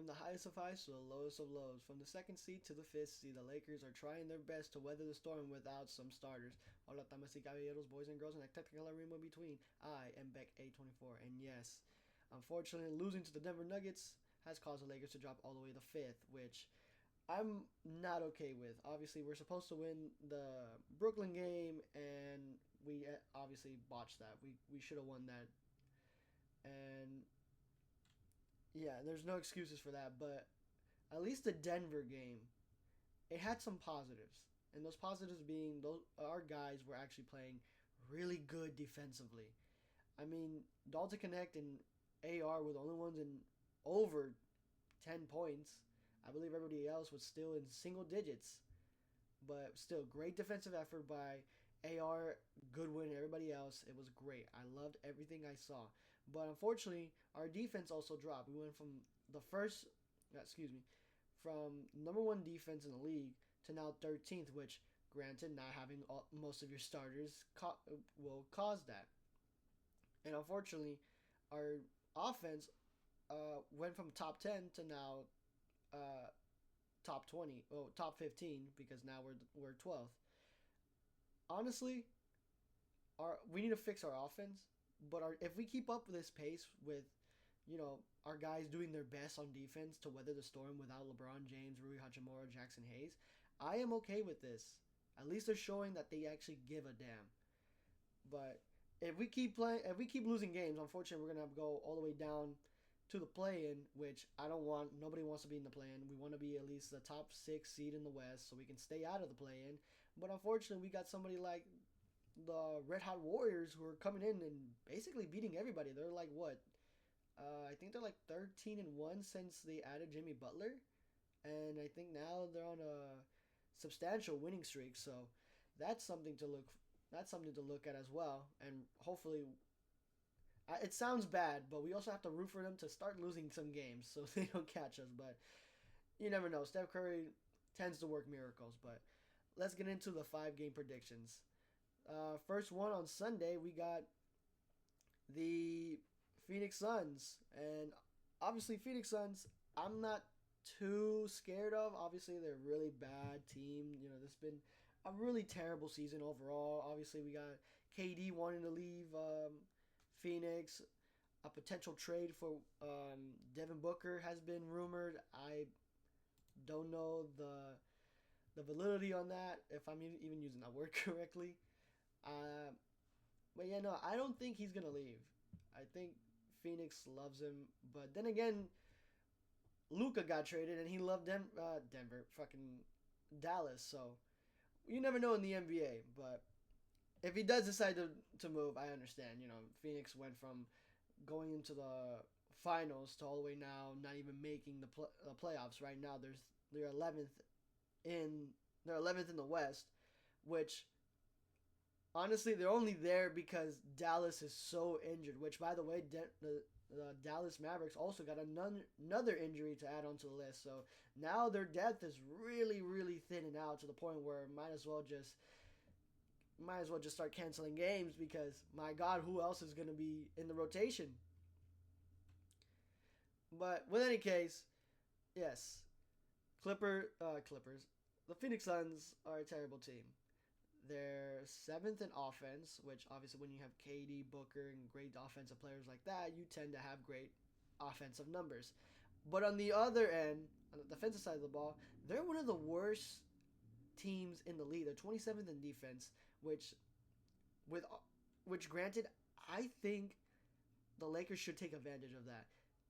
From the highest of highs to the lowest of lows, from the second seed to the fifth seed, the Lakers are trying their best to weather the storm without some starters. Hola, damas y caballeros, boys and girls, and that technical arena in between. I am Beck A24, and yes, unfortunately, losing to the Denver Nuggets has caused the Lakers to drop all the way to fifth, which I'm not okay with. Obviously, we're supposed to win the Brooklyn game, and we obviously botched that. We should have won that, and yeah, there's no excuses for that. But at least the Denver game, it had some positives, and those positives being those our guys were actually playing really good defensively. I mean, Dalton Connect and AR were the only ones in over 10 points. I believe everybody else was still in single digits, but still great defensive effort by AR, Goodwin, everybody else. It was great. I loved everything I saw. But unfortunately, our defense also dropped. We went from the first, excuse me, from number one defense in the league to now 13th, which, granted, not having most of your starters will cause that. And unfortunately, our offense went from top 10 to now uh, top 20, oh, top 15, because now we're 12th. Honestly, we need to fix our offense. But if we keep up with this pace with, our guys doing their best on defense to weather the storm without LeBron James, Rui Hachimura, Jackson Hayes, I am okay with this. At least they're showing that they actually give a damn. But if we keep losing games, unfortunately, we're gonna have to go all the way down to the play-in, which I don't want. Nobody wants to be in the play-in. We want to be at least the top six seed in the West, so we can stay out of the play-in. But unfortunately, we got somebody like the Red Hot Warriors who are coming in and basically beating everybody. They're like what? I think they're like 13-1 since they added Jimmy Butler, and I think now they're on a substantial winning streak. So that's something to look. That's something to look at as well, and hopefully. It sounds bad, but we also have to root for them to start losing some games so they don't catch us. But you never know. Steph Curry tends to work miracles. But let's get into the 5 game predictions. First one on Sunday, we got the Phoenix Suns. And obviously, Phoenix Suns, I'm not too scared of. Obviously, they're a really bad team. This has been a really terrible season overall. Obviously, we got KD wanting to leave Phoenix. A potential trade for Devin Booker has been rumored. I don't know the validity on that, if I'm even using that word correctly. Uh, but yeah, no, I don't think he's gonna leave. I think Phoenix loves him, but then again, Luca got traded and he loved Denver, fucking Dallas. So you never know in the NBA. But if he does decide to move, I understand. Phoenix went from going into the finals to all the way now not even making the playoffs. Right now, they're 11th in they're 11th in the West, which honestly, they're only there because Dallas is so injured. Which, by the way, the Dallas Mavericks also got another injury to add onto the list. So now their depth is really, really thinning out to the point where might as well just start canceling games because my God, who else is going to be in the rotation? But with any case, yes, Clippers. The Phoenix Suns are a terrible team. They're seventh in offense, which obviously when you have KD, Booker, and great offensive players like that, you tend to have great offensive numbers. But on the other end, on the defensive side of the ball, they're one of the worst teams in the league. They're 27th in defense, with which granted, I think the Lakers should take advantage of that.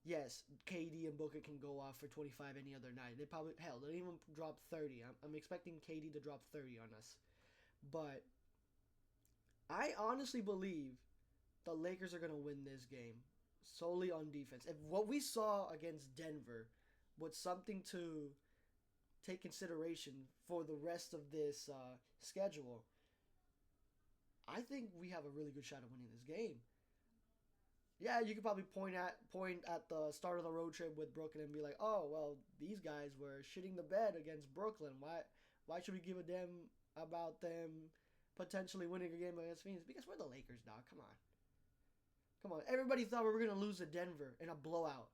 Yes, KD and Booker can go off for 25 any other night. They probably they'll even drop 30. I'm expecting KD to drop 30 on us. But I honestly believe the Lakers are going to win this game solely on defense. If what we saw against Denver was something to take consideration for the rest of this schedule, I think we have a really good shot of winning this game. Yeah, you could probably point at the start of the road trip with Brooklyn and be like, "Oh, well, these guys were shitting the bed against Brooklyn. Why should we give a damn about them potentially winning a game against Phoenix? Because we're the Lakers, dog. Come on. Come on. Everybody thought we were going to lose to Denver in a blowout.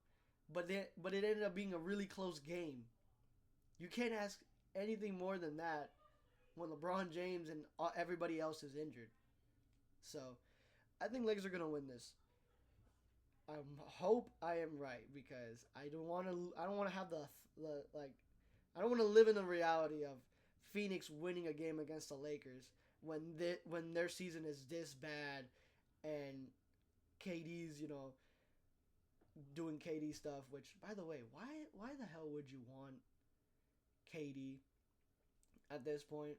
but it ended up being a really close game. You can't ask anything more than that when LeBron James and everybody else is injured. So I think Lakers are gonna win this. I hope I am right because I don't want to. I don't want to have the like. I don't want to live in the reality of Phoenix winning a game against the Lakers when their season is this bad and KD's doing KD stuff. Which, by the way, why the hell would you want KD at this point?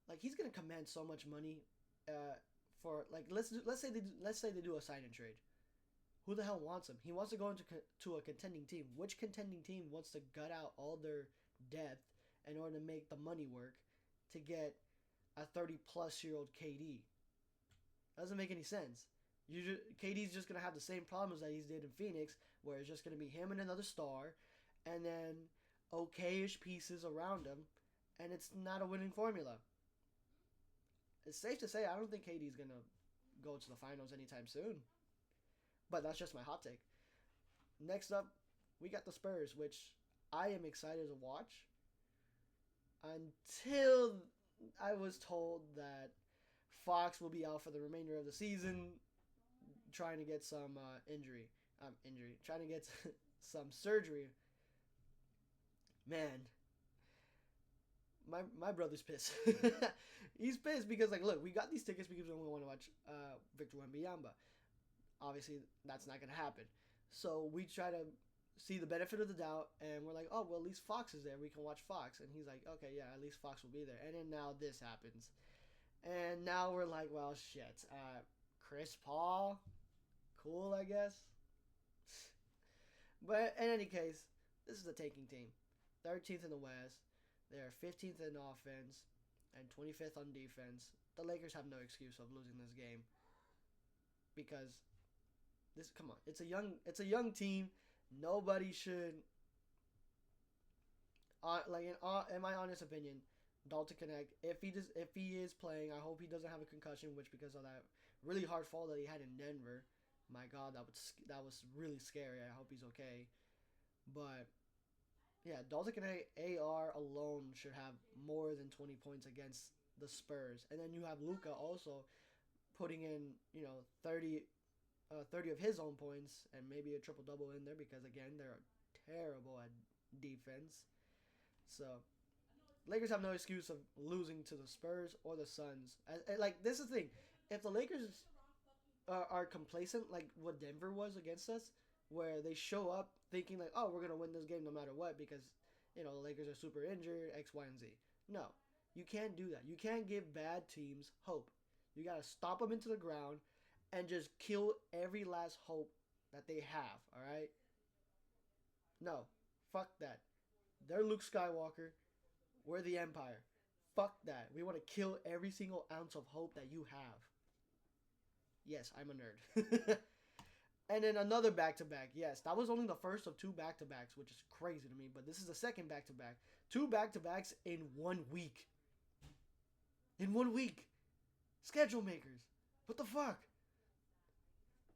Like he's gonna command so much money for like let's say they do a sign and trade. Who the hell wants him? He wants to go into to a contending team. Which contending team wants to gut out all their depth in order to make the money work to get a 30-plus-year-old KD? Doesn't make any sense. KD's just gonna have the same problems that he's did in Phoenix, where it's just gonna be him and another star, and then okayish pieces around him, and it's not a winning formula. It's safe to say I don't think KD's gonna go to the finals anytime soon. But that's just my hot take. Next up, we got the Spurs, which I am excited to watch. Until I was told that Fox will be out for the remainder of the season, trying to get some trying to get some surgery. Man, my brother's pissed. He's pissed because look, we got these tickets because we only want to watch Victor Wembanyama. Obviously, that's not going to happen. So we try to see the benefit of the doubt, and we're like, oh, well, at least Fox is there. We can watch Fox. And he's like, okay, yeah, at least Fox will be there. And then now this happens. And now we're like, well, shit. Chris Paul? Cool, I guess. But in any case, this is a taking team. 13th in the West. They're 15th in offense and 25th on defense. The Lakers have no excuse of losing this game because come on, it's a young team. Nobody should in my honest opinion, Dalton Connect, if he is playing, I hope he doesn't have a concussion, which because of that really hard fall that he had in Denver. My God, that was really scary. I hope he's okay. But yeah, Dalton Connect AR alone should have more than 20 points against the Spurs. And then you have Luka also putting in, 30 of his own points and maybe a triple-double in there because, again, they're terrible at defense. So, Lakers have no excuse of losing to the Spurs or the Suns. This is the thing. If the Lakers are complacent like what Denver was against us, where they show up thinking like, oh, we're going to win this game no matter what because, the Lakers are super injured, X, Y, and Z. No, you can't do that. You can't give bad teams hope. You got to stop them into the ground and just kill every last hope that they have, all right? No, fuck that. They're Luke Skywalker. We're the Empire. Fuck that. We want to kill every single ounce of hope that you have. Yes, I'm a nerd. And then another back-to-back. Yes, that was only the first of two back-to-backs, which is crazy to me, but this is the second back-to-back. Two back-to-backs in 1 week. In 1 week. Schedule makers. What the fuck?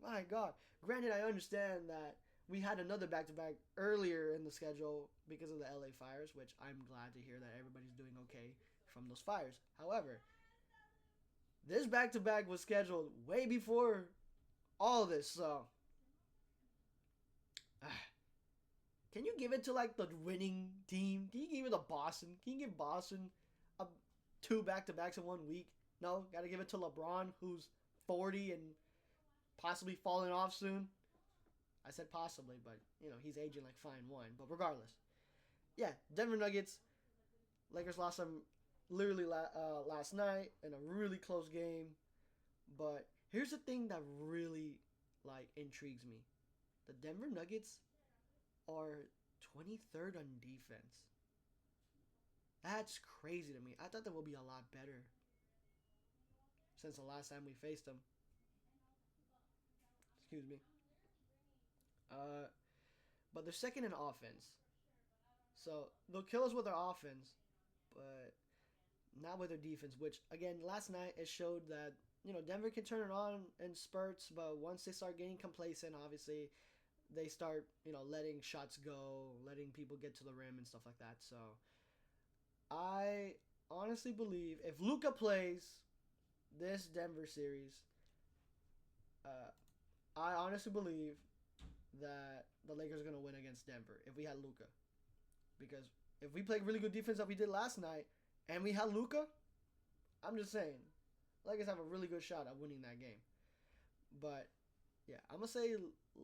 My God. Granted, I understand that we had another back-to-back earlier in the schedule because of the LA fires, which I'm glad to hear that everybody's doing okay from those fires. However, this back-to-back was scheduled way before all this, so can you give it to the winning team? Can you give it to Boston? Can you give Boston two back-to-backs in 1 week? No, gotta give it to LeBron, who's 40 and possibly falling off soon. I said possibly, but he's aging like fine wine. But regardless, yeah, Denver Nuggets, Lakers lost them literally last night in a really close game. But here's the thing that really intrigues me: the Denver Nuggets are 23rd on defense. That's crazy to me. I thought they would be a lot better since the last time we faced them. Excuse me. But they're second in offense. So they'll kill us with their offense, but not with their defense. Which again, last night it showed that Denver can turn it on in spurts, but once they start getting complacent, obviously they start, letting shots go, letting people get to the rim and stuff like that. So I honestly believe if Luka plays this Denver series, I honestly believe that the Lakers are gonna win against Denver if we had Luka, because if we played really good defense like we did last night and we had Luka, I'm just saying, Lakers have a really good shot at winning that game. But yeah, I'm gonna say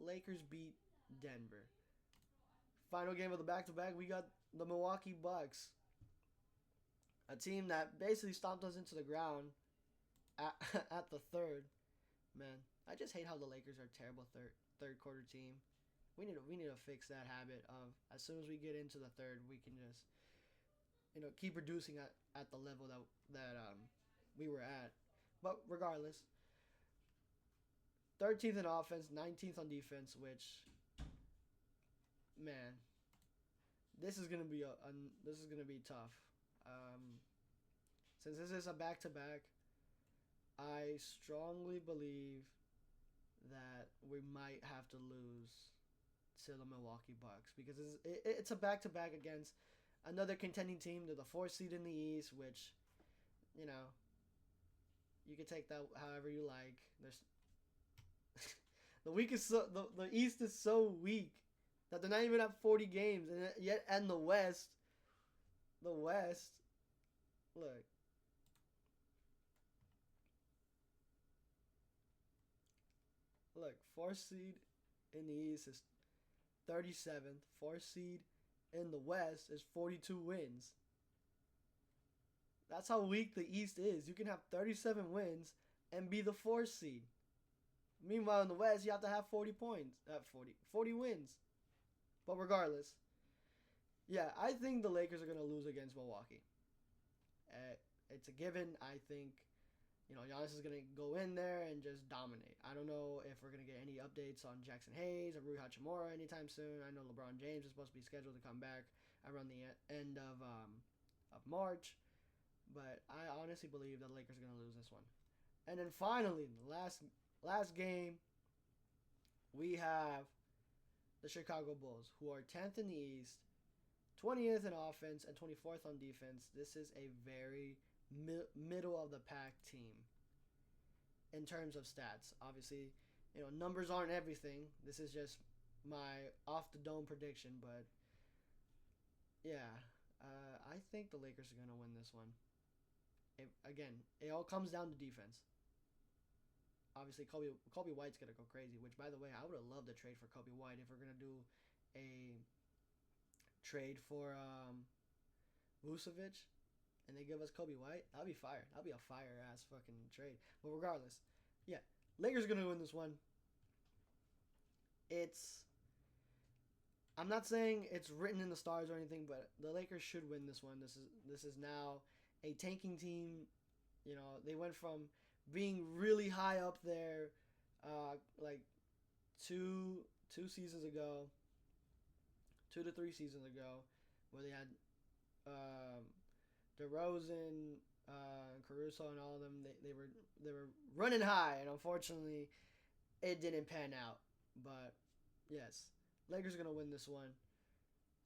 Lakers beat Denver. Final game of the back-to-back, we got the Milwaukee Bucks, a team that basically stomped us into the ground at, at the third. Man, I just hate how the Lakers are a terrible third quarter team. We need to fix that habit of as soon as we get into the third, we can just keep reducing at the level that we were at. But regardless, 13th in offense, 19th on defense, which, man, this is gonna be tough. Since this is a back to back, I strongly believe that we might have to lose to the Milwaukee Bucks because it's a back to back against another contending team. They're the 4th seed in the East, which, you can take that however you like. There's the East is so weak that they're not even at 40 games, and the West, look. Look, 4th seed in the East is 37th. 4th seed in the West is 42 wins. That's how weak the East is. You can have 37 wins and be the 4th seed. Meanwhile, in the West, you have to have 40 points. 40 wins. But regardless, yeah, I think the Lakers are going to lose against Milwaukee. It's a given. I think, Giannis is going to go in there and just dominate. I don't know if we're going to get any updates on Jackson Hayes or Rui Hachimura anytime soon. I know LeBron James is supposed to be scheduled to come back around the end of March. But I honestly believe that the Lakers are going to lose this one. And then finally, the last game, we have the Chicago Bulls, who are 10th in the East, 20th in offense, and 24th on defense. This is a very middle of the pack team in terms of stats. Obviously, numbers aren't everything. This is just my off the dome prediction, but yeah, I think the Lakers are going to win this one. It all comes down to defense. Obviously, Kobe White's going to go crazy, which, by the way, I would have loved to trade for Kobe White if we're going to do a trade for Vucevic and they give us Kobe White. That'd be fire. That'd be a fire-ass fucking trade. But regardless, yeah, Lakers are going to win this one. I'm not saying it's written in the stars or anything, but the Lakers should win this one. This is now a tanking team. They went from being really high up there, like two seasons ago, 2 to 3 seasons ago, where they had DeRozan, Caruso, and all of them. They were running high, and unfortunately, it didn't pan out. But yes, Lakers are gonna win this one.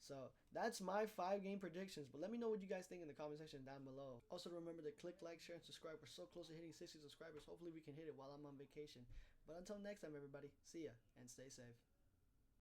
So that's my 5-game predictions. But let me know what you guys think in the comment section down below. Also, remember to click like, share, and subscribe. We're so close to hitting 60 subscribers. Hopefully, we can hit it while I'm on vacation. But until next time, everybody, see ya and stay safe.